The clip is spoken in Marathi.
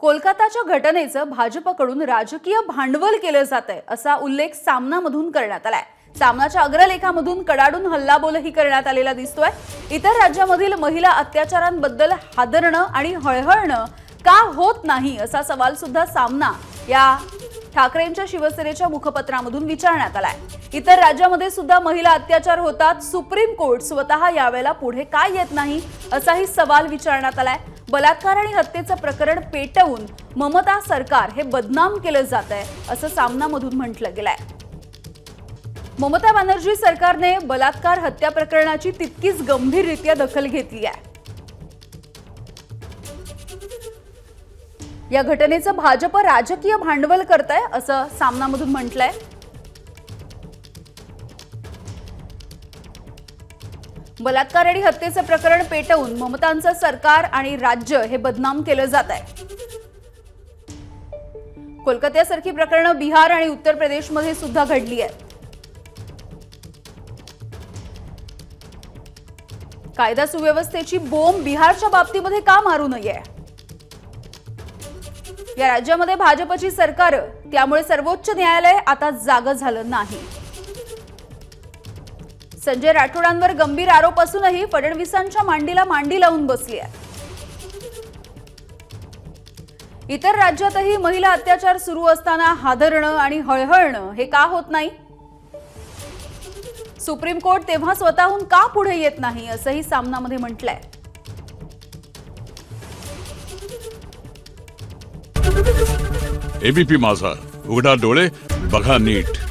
कोलकाताच्या घटनेचं भाजपकडून राजकीय भांडवल केलं जातंय असा उल्लेख सामनामधून करण्यात आलाय। सामनाच्या अग्रलेखामधून कडाडून हल्लाबोलही करण्यात आलेला दिसतोय। इतर राज्यांमधील महिला अत्याचारांबद्दल हादरणं आणि हळहळणं का होत नाही असा सवाल सुद्धा सामना या ठाकरेंच्या शिवसेनेच्या मुखपत्रामधून विचारण्यात आलाय। इतर राज्यांमध्ये सुद्धा महिला अत्याचार होतात, सुप्रीम कोर्ट स्वतः यावेळेला पुढे काय येत नाही असाही सवाल विचारण्यात आलाय। बलात्कार आणि हत्येचं प्रकरण पेटवून ममता सरकार हे बदनाम केलं जातंय असं सामनामधून म्हटलं गेलंय। ममता बॅनर्जी सरकारने बलात्कार हत्या प्रकरणाची तितकीच गंभीररित्या दखल घेतली आहे। या घटनेचं भाजप राजकीय भांडवल करतंय असं सामनामधून म्हटलंय। बलात्कार आणि हत्येचं प्रकरण पेटवून ममतांचं सरकार आणि राज्य हे बदनाम केलं जात आहे। कोलकात्यासारखी प्रकरणं बिहार आणि उत्तर प्रदेशमध्ये सुद्धा घडली आहेत। कायदा सुव्यवस्थेची बोंब बिहारच्या बाबतीमध्ये का मारू नये? या राज्यामध्ये भाजपची सरकार, त्यामुळे सर्वोच्च न्यायालय आता जागं झालं नाही। संजय राठोडांवर गंभीर आरोप असूनही फडणवीसांच्या मांडीला मांडी लावून बसली आहे। इतर राज्यातही महिला अत्याचार सुरू असताना हादरणं आणि हळहळणं हे का होत नाही? सुप्रीम कोर्ट तेव्हा स्वतःहून का पुढे येत नाही असंही सामनामध्ये म्हटलंय। एबीपी माझा, उघडा डोळे बघा नीट।